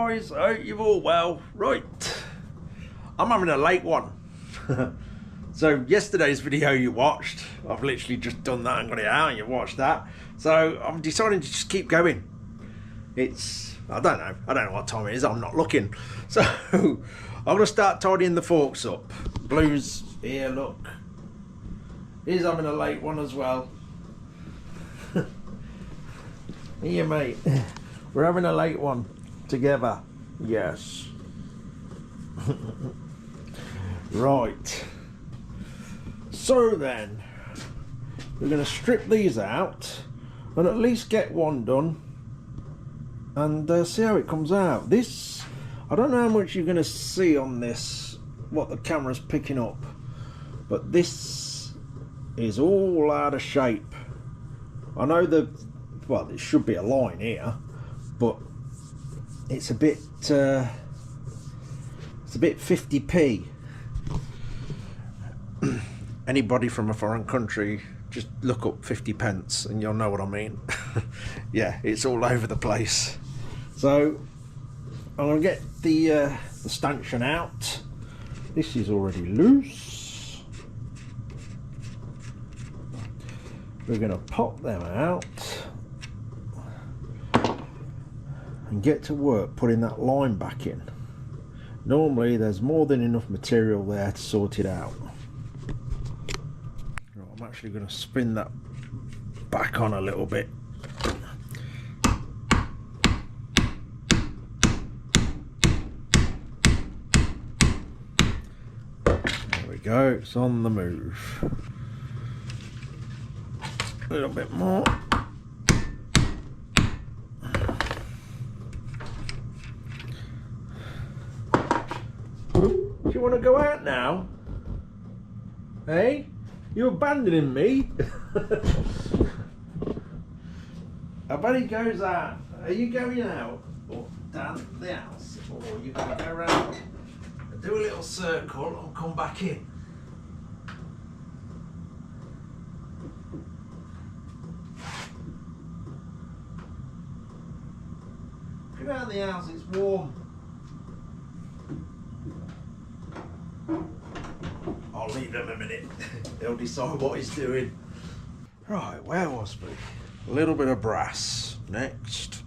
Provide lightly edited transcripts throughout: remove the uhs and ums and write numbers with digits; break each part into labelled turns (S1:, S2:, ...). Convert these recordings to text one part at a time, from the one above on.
S1: guys, I hope you're all well. Right, I'm having a late one. So yesterday's video you watched, I've literally just done that and got it out and you watched that. So I'm deciding to just keep going. I don't know what time it is, I'm not looking. So I'm going to start tidying the forks up. Blue's here, look. He's having a late one as well. Here mate, we're having a late one together. Yes. Right. So then, we're going to strip these out and at least get one done and see how it comes out. This, I don't know how much you're going to see on this, what the camera's picking up, but this is all out of shape. I know well, it should be a line here, but it's a bit 50p. Anybody from a foreign country, just look up 50 pence and you'll know what I mean. Yeah, it's all over the place. So I'm going to get the stanchion out. This is already loose. We're going to pop them out and get to work putting that line back in. Normally there's more than enough material there to sort it out. Right, I'm actually going to spin that back on a little bit. There we go, it's on the move. A little bit more. Do you want to go out now? Hey? You abandoning me? I bet he goes out. Are you going out? Or down the house? Or are you going to go around and do a little circle and come back in? Go out the house, it's warm. I'll leave him a minute. He'll decide what he's doing. Right, where was we? A little bit of brass. Next.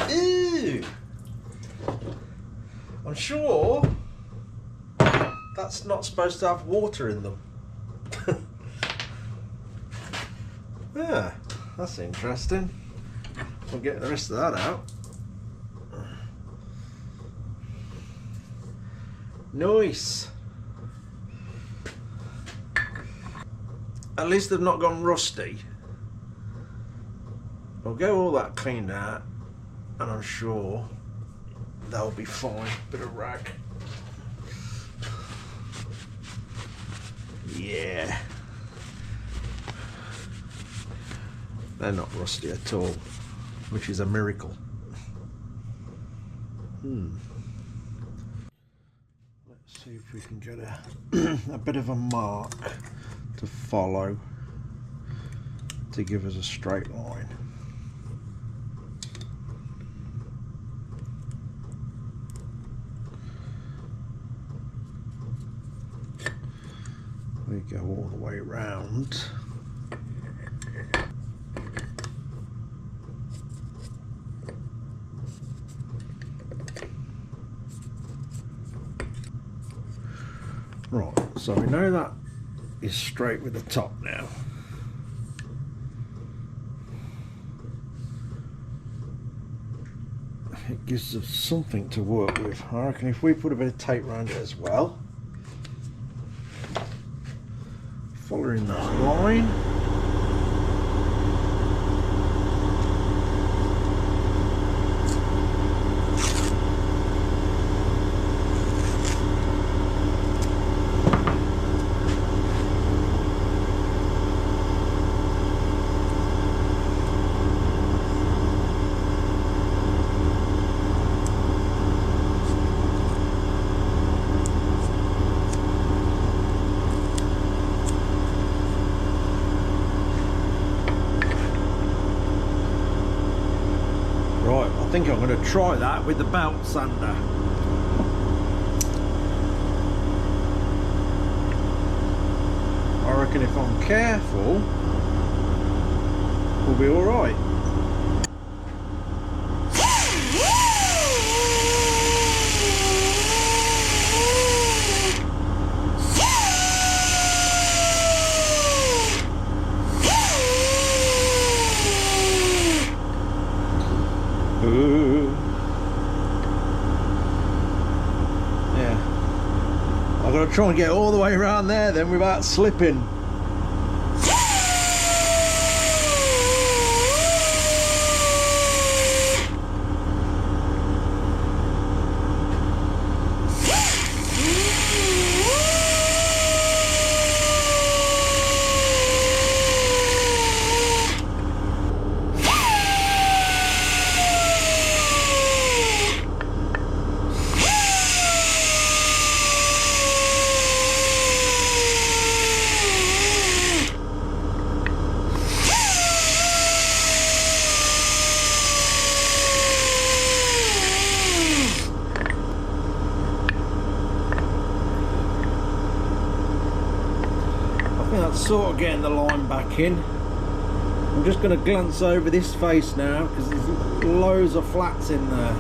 S1: Ew! I'm sure that's not supposed to have water in them. Yeah, that's interesting. We'll get the rest of that out. Nice. At least they've not gone rusty. I'll get all that cleaned out and I'm sure they'll be fine. Bit of rag. Yeah. They're not rusty at all, which is a miracle. Let's see if we can get a bit of a mark to follow to give us a straight line. We go all the way around. Right, so we know that is straight with the top now. It gives us something to work with. I reckon if we put a bit of tape around it as well, following that line. think I'm going to try that with the belt sander. I reckon if I'm careful, we'll be alright. Yeah, I've got to try and get all the way around there then without slipping. Sort of getting the line back in. I'm just going to glance over this face now because there's loads of flats in there.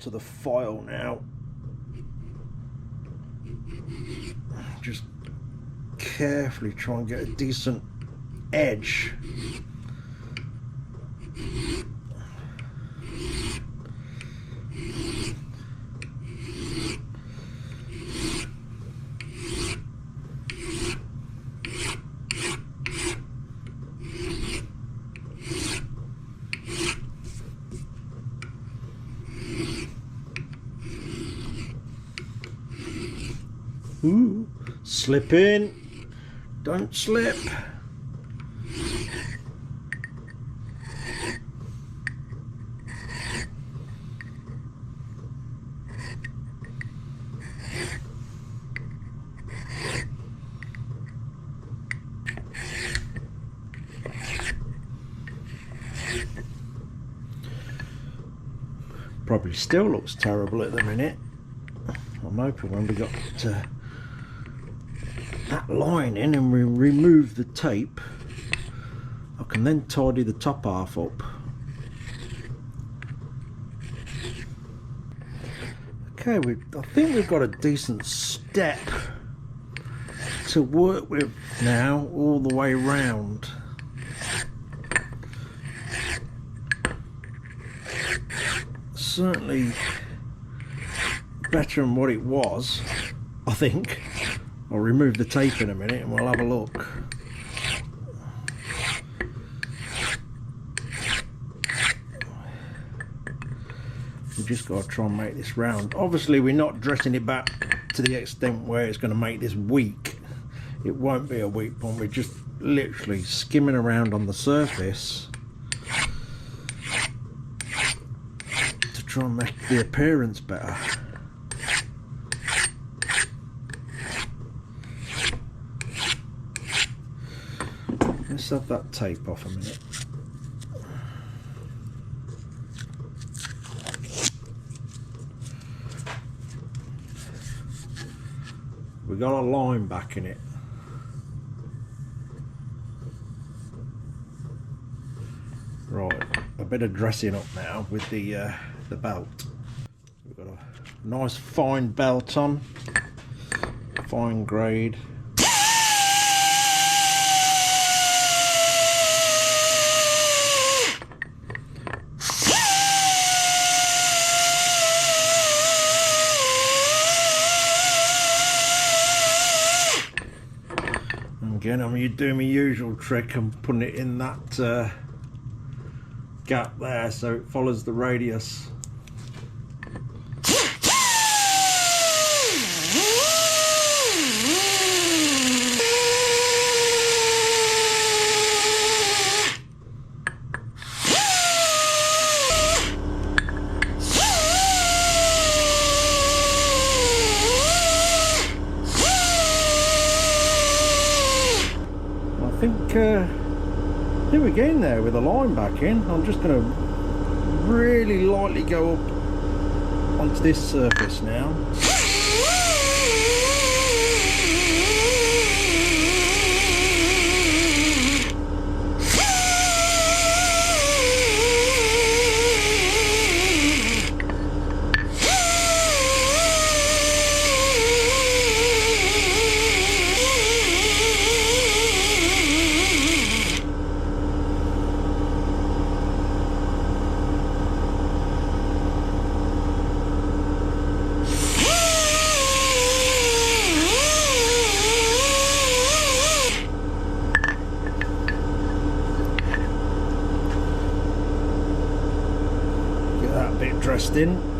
S1: To the file now. Just carefully try and get a decent edge. Ooh, slip in, don't slip. Probably still looks terrible at the minute. I'm hoping when we got that line in and we remove the tape, I can then tidy the top half up. Okay, I think we've got a decent step to work with now all the way round. Certainly better than what it was, I think. I'll remove the tape in a minute and we'll have a look. We've just got to try and make this round. Obviously we're not dressing it back to the extent where it's going to make this weak. It won't be a weak one. We're just literally skimming around on the surface to try and make the appearance better. Let's have that tape off a minute. We got a line back in it. Right, a bit of dressing up now with the belt. We've got a nice fine belt on, fine grade. Again, I'm doing my usual trick and putting it in that gap there so it follows the radius. we're getting there with the line back in. I'm just going to really lightly go up onto this surface now. Dressed in.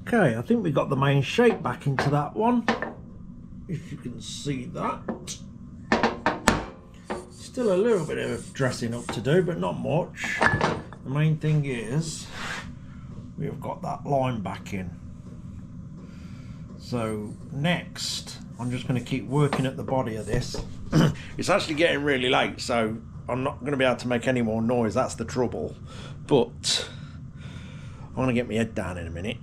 S1: Okay, I think we got the main shape back into that one, if you can see that. Still a little bit of dressing up to do, but not much. The main thing is we've got that line back in. So next I'm just going to keep working at the body of this. It's actually getting really late, so I'm not going to be able to make any more noise, that's the trouble. But I'm going to get my head down in a minute.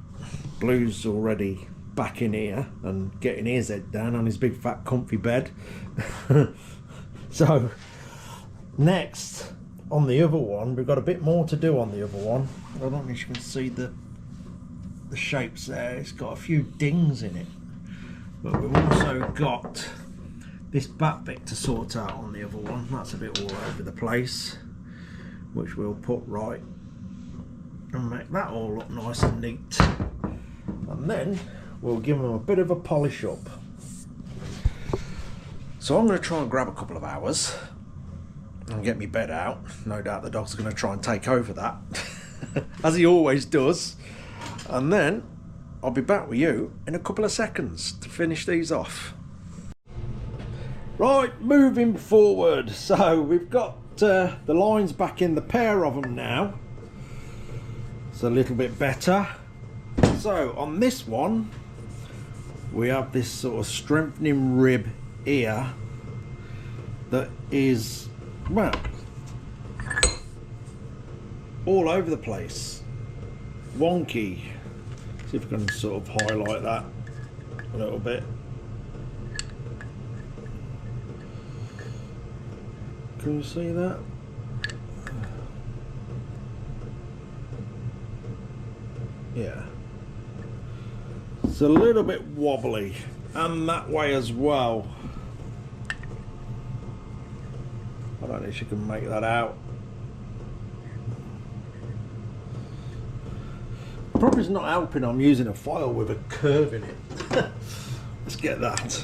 S1: Blue's already back in here and getting his head down on his big fat comfy bed. So next on the other one, we've got a bit more to do on the other one. I don't know if you can see the shapes there. It's got a few dings in it, but we've also got this back bit to sort out on the other one. That's a bit all over the place, which we'll put right and make that all look nice and neat. And then we'll give them a bit of a polish up. So I'm going to try and grab a couple of hours and get my bed out. No doubt the dog's going to try and take over that, as he always does. And then I'll be back with you in a couple of seconds to finish these off. Right, moving forward. So we've got the lines back in, the pair of them now. It's a little bit better. So on this one, we have this sort of strengthening rib here that is, well, all over the place, wonky. See if we can sort of highlight that a little bit. Can you see that? Yeah. It's a little bit wobbly, and that way as well. I don't know if you can make that out. Probably not helping I'm using a file with a curve in it. Let's get that.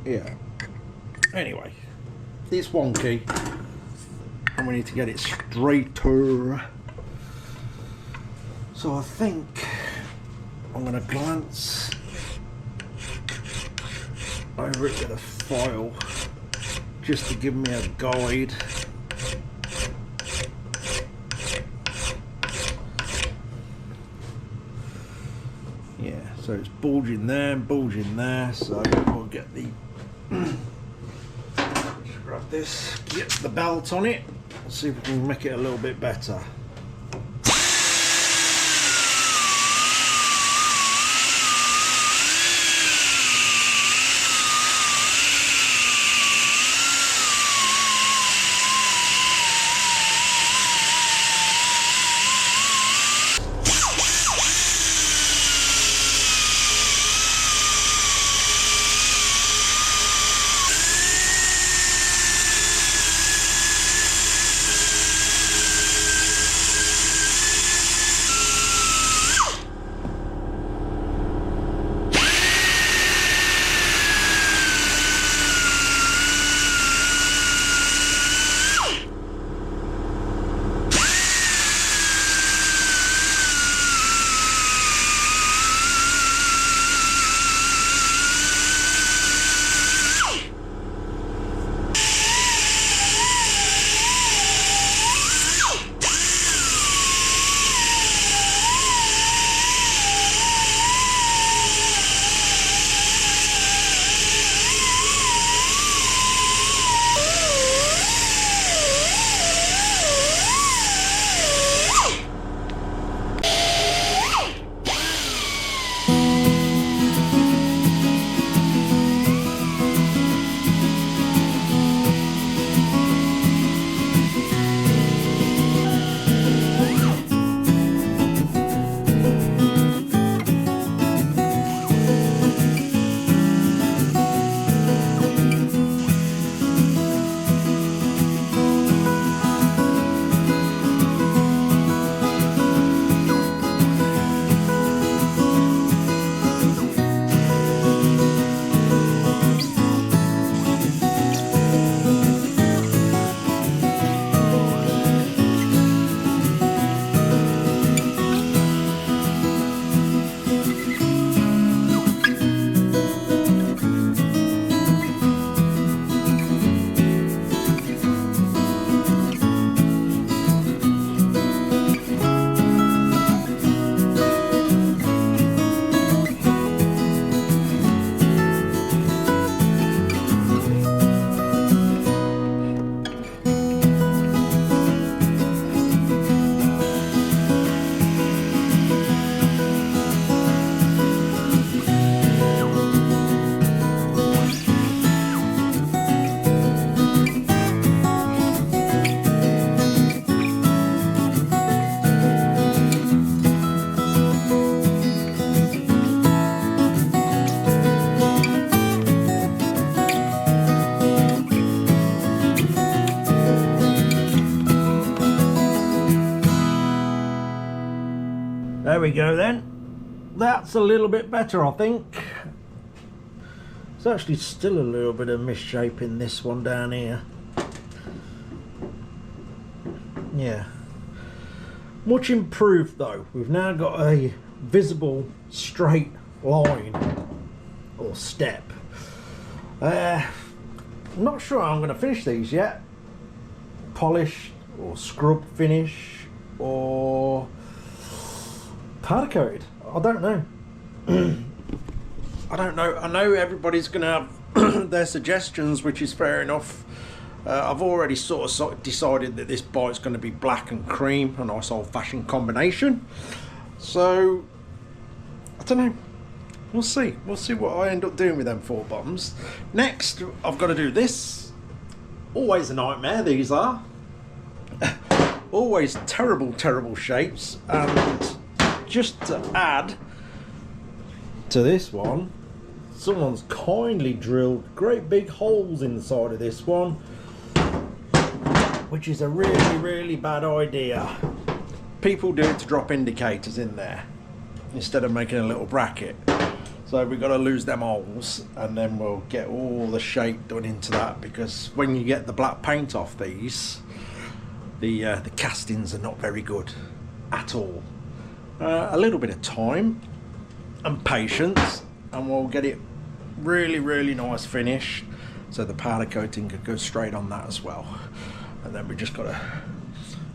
S1: Yeah. Anyway, it's wonky and we need to get it straighter. So I think I'm going to glance over it with a file just to give me a guide. Yeah, so it's bulging there and bulging there, so we'll get the just grab this, get the belt on it, see if we can make it a little bit better. we go then. That's a little bit better, I think. There's actually still a little bit of misshape in this one down here. Yeah. Much improved though. We've now got a visible straight line or step. I'm not sure how I'm going to finish these yet. Polish or scrub finish or powder coated. I don't know. I don't know. I know everybody's going to have their suggestions, which is fair enough. I've already sort of decided that this bike's going to be black and cream, a nice old-fashioned combination. So I don't know. We'll see. We'll see what I end up doing with them 4 bottoms. Next, I've got to do this. Always a nightmare, these are. Always terrible, terrible shapes. And just to add to this one, someone's kindly drilled great big holes in the side of this one, which is a really, really bad idea. People do it to drop indicators in there instead of making a little bracket. So we've got to lose them holes, and then we'll get all the shape done into that, because when you get the black paint off these, the castings are not very good at all. A little bit of time and patience, and we'll get it really, really nice finished, so the powder coating could go straight on that as well. And then we just got to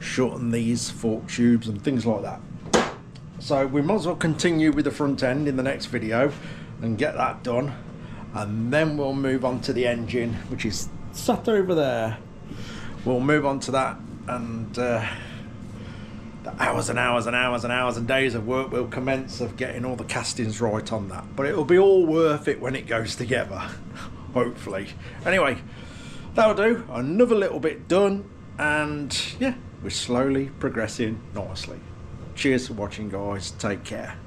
S1: shorten these fork tubes and things like that. So we might as well continue with the front end in the next video and get that done, and then we'll move on to the engine, which is sat over there. We'll move on to that, and the hours and hours and hours and hours and days of work will commence of getting all the castings right on that. But it'll be all worth it when it goes together, hopefully. Anyway, that'll do. Another little bit done, and yeah, we're slowly progressing nicely. Cheers for watching, guys. Take care.